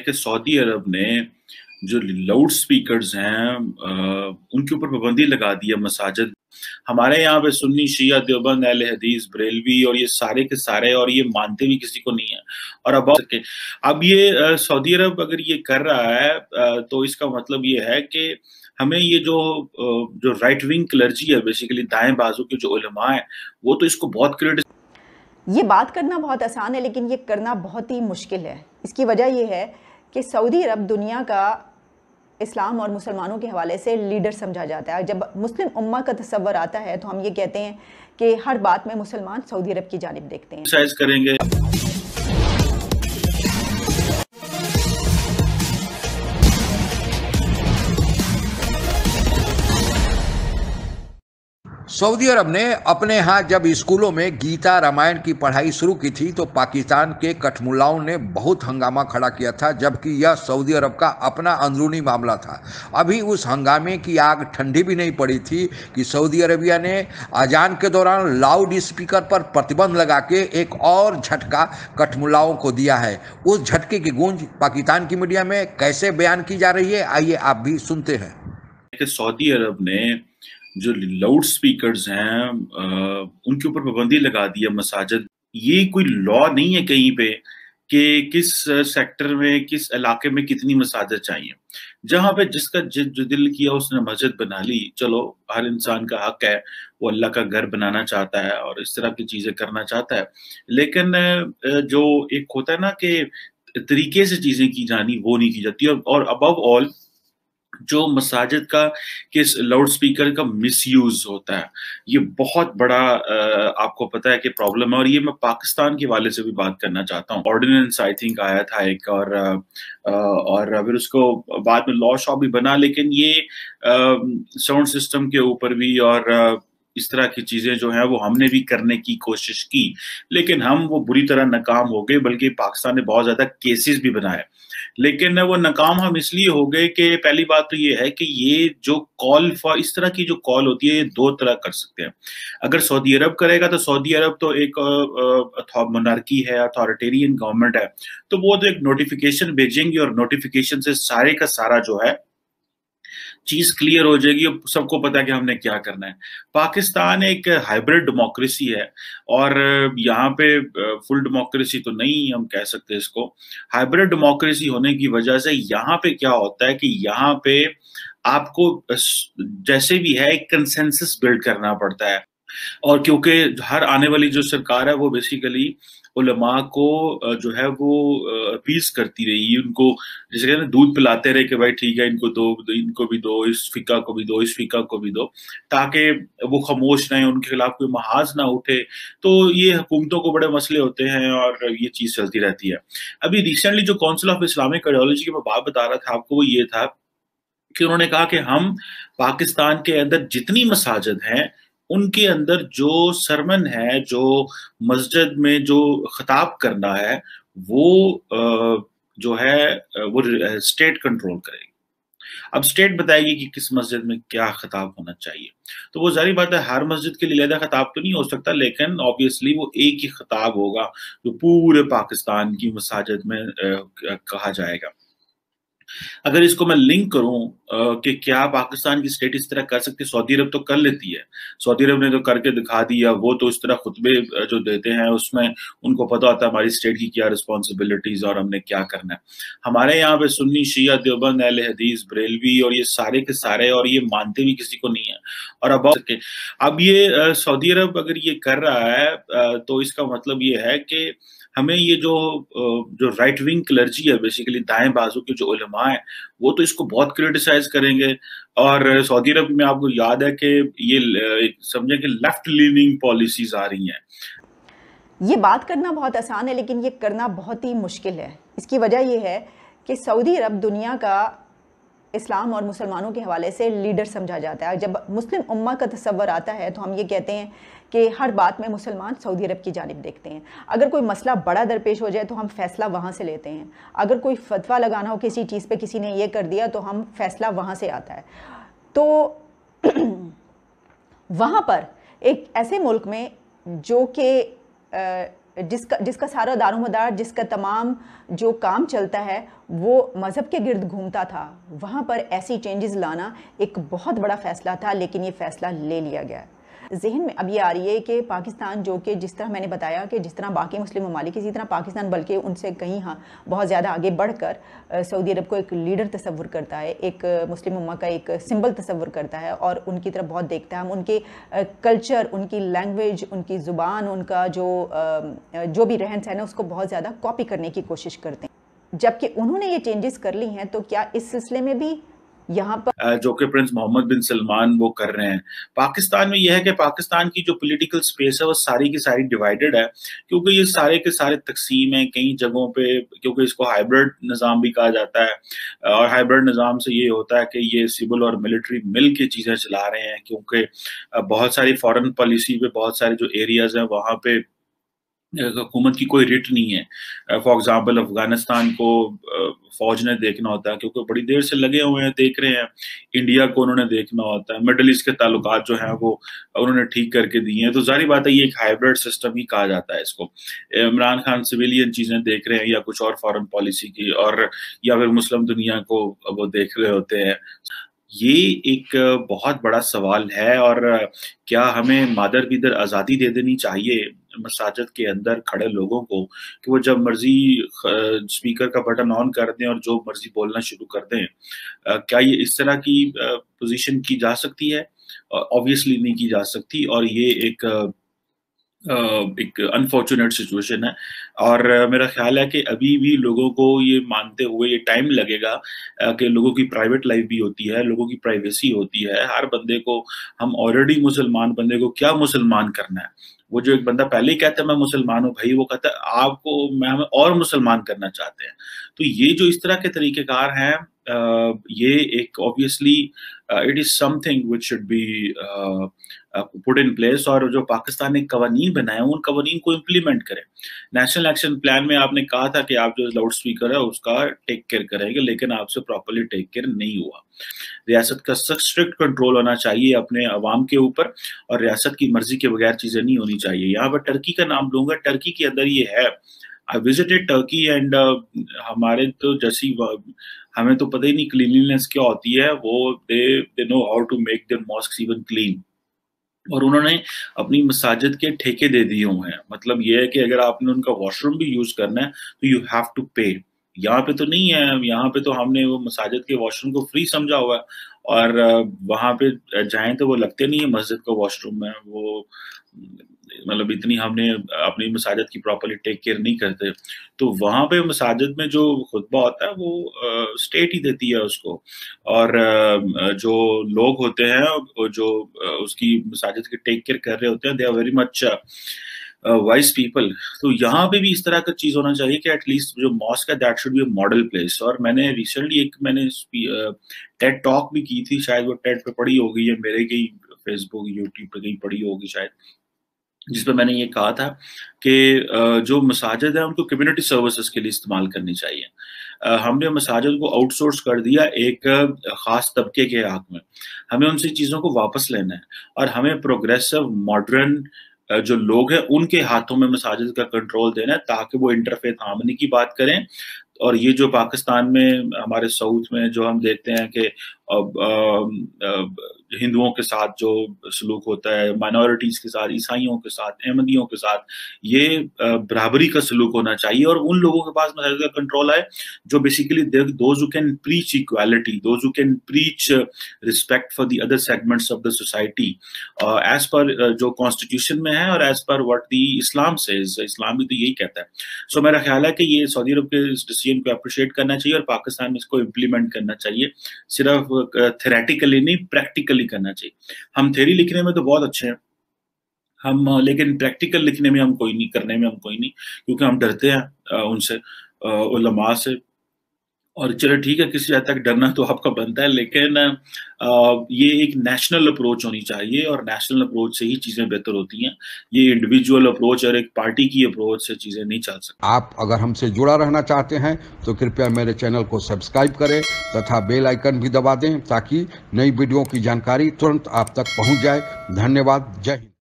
कि सऊदी अरब ने जो लाउड स्पीकर्स हैं उनके ऊपर पाबंदी लगा दी है मसाजिद। हमारे यहाँ पे सुन्नी, शिया, देवबंद, अहले हदीस, बरेलवी और ये सारे के सारे और ये मानते भी किसी को नहीं है। और अब ये सऊदी अरब अगर ये कर रहा है तो इसका मतलब ये है कि हमें ये जो राइट विंग क्लर्जी है, बेसिकली दाएं बाजू के जो उलमा है, वो तो इसको बहुत ये बात करना बहुत आसान है, लेकिन ये करना बहुत ही मुश्किल है। इसकी वजह ये है कि सऊदी अरब दुनिया का इस्लाम और मुसलमानों के हवाले से लीडर समझा जाता है। जब मुस्लिम उम्मा का तस्वर आता है तो हम ये कहते हैं कि हर बात में मुसलमान सऊदी अरब की जानिब देखते हैं। करेंगे। सऊदी अरब ने अपने यहाँ जब स्कूलों में गीता रामायण की पढ़ाई शुरू की थी तो पाकिस्तान के कठमुल्लाओं ने बहुत हंगामा खड़ा किया था, जबकि यह सऊदी अरब का अपना अंदरूनी मामला था। अभी उस हंगामे की आग ठंडी भी नहीं पड़ी थी कि सऊदी अरबिया ने अजान के दौरान लाउड स्पीकर पर प्रतिबंध लगा के एक और झटका कठमुल्लाओं को दिया है। उस झटके की गूंज पाकिस्तान की मीडिया में कैसे बयान की जा रही है, आइए आप भी सुनते हैं। सऊदी अरब ने जो लाउड स्पीकर्स हैं उनके ऊपर पाबंदी लगा दी है मसाजिद। ये कोई लॉ नहीं है कहीं पे कि किस सेक्टर में, किस इलाके में कितनी मसाजिद चाहिए। जहां पे जिसका जो दिल किया उसने मस्जिद बना ली। चलो, हर इंसान का हक है, वो अल्लाह का घर बनाना चाहता है और इस तरह की चीजें करना चाहता है। लेकिन जो एक होता है ना कि तरीके से चीजें की जानी, वो नहीं की जाती। और अबव ऑल जो मसाजिद का किस लाउड स्पीकर का मिसयूज होता है, ये बहुत बड़ा आपको पता है कि प्रॉब्लम है। और ये मैं पाकिस्तान के वाले से भी बात करना चाहता हूँ। ऑर्डिनेंस आई थिंक आया था एक, और फिर उसको बाद में लॉ शॉ भी बना, लेकिन ये साउंड सिस्टम के ऊपर भी और इस तरह की चीजें जो है वो हमने भी करने की कोशिश की, लेकिन हम वो बुरी तरह नाकाम हो गए। बल्कि पाकिस्तान ने बहुत ज्यादा केसेस भी बनाए, लेकिन वो नाकाम हम इसलिए हो गए कि पहली बात तो ये है कि ये जो कॉल फॉर, इस तरह की जो कॉल होती है, ये दो तरह कर सकते हैं। अगर सऊदी अरब करेगा तो सऊदी अरब तो एक मोनार्की है, अथॉरिटेरियन गवर्नमेंट है, तो वो तो एक नोटिफिकेशन भेजेंगे और नोटिफिकेशन से सारे का सारा जो है चीज क्लियर हो जाएगी, सबको पता है कि हमने क्या करना है। पाकिस्तान एक हाइब्रिड डेमोक्रेसी है और यहाँ पे फुल डेमोक्रेसी तो नहीं हम कह सकते इसको। हाइब्रिड डेमोक्रेसी होने की वजह से यहाँ पे क्या होता है कि यहाँ पे आपको जैसे भी है एक कंसेंसस बिल्ड करना पड़ता है। और क्योंकि हर आने वाली जो सरकार है वो बेसिकली उलमा को जो है वो अपीज करती रही, उनको जैसे कहते हैं दूध पिलाते रहे कि भाई ठीक है, इनको दो, इनको भी दो, इस फिका को भी दो, इस फिका को भी दो, ताकि वो खामोश रहें, उनके खिलाफ कोई महाज ना उठे। तो ये हुकूमतों को बड़े मसले होते हैं और ये चीज चलती रहती है। अभी रिसेंटली जो काउंसिल ऑफ इस्लामिक आइडियोलॉजी की मैं बात बता रहा था आपको, वो ये था कि उन्होंने कहा कि हम पाकिस्तान के अंदर जितनी मसाजिद हैं उनके अंदर जो सरमन है, जो मस्जिद में जो खिताब करना है, वो जो है वो स्टेट कंट्रोल करेगी। अब स्टेट बताएगी कि किस मस्जिद में क्या खिताब होना चाहिए। तो वो जारी बात है, हर मस्जिद के लिए अलग खिताब तो नहीं हो सकता, लेकिन ऑब्वियसली वो एक ही खिताब होगा जो पूरे पाकिस्तान की मसाजिद में कहा जाएगा। अगर इसको मैं लिंक करूं कि क्या पाकिस्तान की स्टेट इस तरह कर सकती है, सऊदी अरब तो कर लेती है। सऊदी अरब ने तो करके दिखा दिया। वो तो इस तरह खुतबे जो देते हैं उसमें उनको पता होता है हमारी स्टेट की क्या रिस्पॉन्सिबिलिटीज और हमने क्या करना है। हमारे यहाँ पे सुन्नी, शिया, देवबंद, अहले हदीस, बरेलवी और ये सारे के सारे और ये मानते भी किसी को नहीं है। और अब ये सऊदी अरब अगर ये कर रहा है तो इसका मतलब ये है कि हमें ये जो राइट विंग क्लर्जी है, बेसिकली दाएं बाजू के जो उलमा है, वो तो इसको बहुत क्रिटिसाइज करेंगे। और सऊदी अरब में आपको याद है कि ये समझे कि लेफ्ट लीनिंग पॉलिसीज आ रही हैं। ये बात करना बहुत आसान है, लेकिन ये करना बहुत ही मुश्किल है। इसकी वजह ये है कि सऊदी अरब दुनिया का इस्लाम और मुसलमानों के हवाले से लीडर समझा जाता है। जब मुस्लिम उम्मा का तस्वर आता है तो हम ये कहते हैं कि हर बात में मुसलमान सऊदी अरब की जानिब देखते हैं। अगर कोई मसला बड़ा दरपेश हो जाए तो हम फैसला वहाँ से लेते हैं। अगर कोई फतवा लगाना हो किसी चीज़ पे, किसी ने ये कर दिया, तो हम फैसला वहाँ से आता है। तो वहाँ पर एक ऐसे मुल्क में जो कि जिसका सारा दारोमदार, जिसका तमाम जो काम चलता है वो मज़हब के गिर्द घूमता था, वहाँ पर ऐसी चेंजेस लाना एक बहुत बड़ा फ़ैसला था, लेकिन ये फ़ैसला ले लिया गया। जहन में अब ये आ रही है कि पाकिस्तान, जो कि जिस तरह मैंने बताया कि जिस तरह बाकी मुस्लिम ममालिक, इसी तरह पाकिस्तान बल्कि उनसे कहीं बहुत ज़्यादा आगे बढ़कर सऊदी अरब को एक लीडर तस्वुर करता है, एक मुस्लिम उम्मा का एक सिंबल तस्वुर करता है और उनकी तरफ बहुत देखता है। हम उनके कल्चर, उनकी लैंग्वेज, उनकी ज़ुबान, उनका जो भी रहन सहन है उसको बहुत ज़्यादा कॉपी करने की कोशिश करते हैं। जबकि उन्होंने ये चेंजेस कर ली हैं, तो क्या इस सिलसिले में भी यहाँ पर जो कि प्रिंस मोहम्मद बिन सलमान वो कर रहे हैं। पाकिस्तान में यह है कि पाकिस्तान की जो पॉलिटिकल स्पेस है वो सारी की सारी डिवाइडेड है, क्योंकि ये सारे के सारे तकसीम हैं कई जगहों पे, क्योंकि इसको हाइब्रिड निज़ाम भी कहा जाता है। और हाइब्रिड निज़ाम से ये होता है कि ये सिविल और मिलिट्री मिल के चीज़ें चला रहे हैं, क्योंकि बहुत सारी फॉरेन पॉलिसी पे बहुत सारे जो एरियाज हैं वहाँ पे हुकूमत की कोई रिट नहीं है। फॉर एग्जांपल अफगानिस्तान को फौज ने देखना होता है, क्योंकि बड़ी देर से लगे हुए हैं, देख रहे हैं। इंडिया को उन्होंने देखना होता है। मिडल ईस्ट के ताल्लुकात जो हैं वो उन्होंने ठीक करके दिए हैं। तो जाहिर बात है ये एक हाइब्रिड सिस्टम ही कहा जाता है इसको। इमरान खान सिविलियन चीजें देख रहे हैं या कुछ और फॉरेन पॉलिसी की, और या फिर मुस्लिम दुनिया को वो देख रहे होते हैं। ये एक बहुत बड़ा सवाल है। और क्या हमें मादर बिदर आज़ादी दे देनी चाहिए मसाजिद के अंदर खड़े लोगों को, कि वो जब मर्जी स्पीकर का बटन ऑन कर दें और जो मर्जी बोलना शुरू कर दें? क्या ये इस तरह की पोजीशन की जा सकती है? ऑब्वियसली नहीं की जा सकती, और ये एक अनफॉर्चुनेट सिचुएशन है। और मेरा ख्याल है कि अभी भी लोगों को ये मानते हुए ये टाइम लगेगा कि लोगों की प्राइवेट लाइफ भी होती है, लोगों की प्राइवेसी होती है। हर बंदे को, हम ऑलरेडी मुसलमान बंदे को क्या मुसलमान करना है? वो जो एक बंदा पहले ही कहता है मैं मुसलमान हूँ भाई, वो कहता है आपको मैं हमें और मुसलमान करना चाहते हैं। तो ये जो इस तरह के तरीकेकार हैं, ये एक obviously it is something which should be put in place. और जो पाकिस्तान ने कवानीन बनाए उन कवानीन को इम्प्लीमेंट करें। नेशनल एक्शन प्लान में आपने कहा था कि आप जो लाउड स्पीकर है उसका टेक केयर करेंगे, लेकिन आपसे प्रॉपर्ली टेक केयर नहीं हुआ। रियासत का स्ट्रिक्ट कंट्रोल होना चाहिए अपने अवाम के ऊपर, और रियासत की मर्जी के बगैर चीजें नहीं होनी चाहिए। यहाँ पर टर्की का नाम लूंगा। टर्की के अंदर ये है, आई विजिटेड टर्की एंड हमारे तो जैसी हमें तो पता ही नहीं क्लीनलीनेस क्या होती है। वो they know how to make their mosques even clean. और उन्होंने अपनी मसाजिद के ठेके दे दिए हुए हैं। मतलब ये है कि अगर आपने उनका वॉशरूम भी यूज करना है तो यू हैव टू पे। यहाँ पे तो नहीं है। यहाँ पे तो हमने वो मसाजिद के वॉशरूम को फ्री समझा हुआ है, और वहां पे जाएं तो वो लगते नहीं है मस्जिद का वॉशरूम में। वो मतलब इतनी हमने अपनी मसाजिद की प्रॉपर्ली टेक केयर नहीं करते। तो वहां पे मसाजिद में जो खुतबा होता है वो स्टेट ही देती है उसको, और जो लोग होते हैं जो उसकी मसाजिद की टेक केयर कर रहे होते हैं, they are very much wise people. तो यहाँ पे भी इस तरह का चीज होना चाहिए कि एटलीस्ट जो मॉस्क है that should be a model place. और मैंने रिसेंटली मैंने टेड टॉक भी की थी, शायद वो टेड पे पड़ी होगी या मेरे कहीं फेसबुक यूट्यूब पे कहीं पड़ी होगी शायद, जिसपे मैंने ये कहा था कि जो मसाजिद है उनको कम्युनिटी सर्विसेज के लिए इस्तेमाल करनी चाहिए। हमने मसाजिद को आउटसोर्स कर दिया एक खास तबके के हक में। हमें उनसे चीज़ों को वापस लेना है, और हमें प्रोग्रेसिव मॉडर्न जो लोग हैं उनके हाथों में मसाजिद का कंट्रोल देना है, ताकि वो इंटरफेथ हार्मनी की बात करें। और ये जो पाकिस्तान में हमारे साउथ में जो हम देखते हैं कि हिंदुओं के साथ जो सलूक होता है, माइनॉरिटीज के साथ, ईसाइयों के साथ, अहमदियों के साथ, ये बराबरी का सलूक होना चाहिए। और उन लोगों के पास मसाजिद का कंट्रोल है जो basically those who can preach equality, those who can preach respect for the other segments of the society, as per जो कॉन्स्टिट्यूशन में है और as per what the Islam says. Islam भी तो यही कहता है। सो मेरा ख्याल है कि ये सऊदी अरब के इस डिसीजन को अप्रिशिएट करना चाहिए और पाकिस्तान में इसको इम्प्लीमेंट करना चाहिए। सिर्फ थ्योरेटिकली नहीं, प्रैक्टिकली करना चाहिए। हम थ्योरी लिखने में तो बहुत अच्छे हैं हम, लेकिन प्रैक्टिकल लिखने में हम कोई नहीं, करने में हम कोई नहीं, क्योंकि हम डरते हैं उनसे, उलमा से। और चलो ठीक है, किसी हद तक डरना तो आपका बनता है, लेकिन ये एक नेशनल अप्रोच होनी चाहिए, और नेशनल अप्रोच से ही चीजें बेहतर होती हैं। ये इंडिविजुअल अप्रोच और एक पार्टी की अप्रोच से चीजें नहीं चल सकती। आप अगर हमसे जुड़ा रहना चाहते हैं तो कृपया मेरे चैनल को सब्सक्राइब करें तथा बेल आइकन भी दबा दें, ताकि नई वीडियो की जानकारी तुरंत आप तक पहुंच जाए। धन्यवाद। जय हिंद।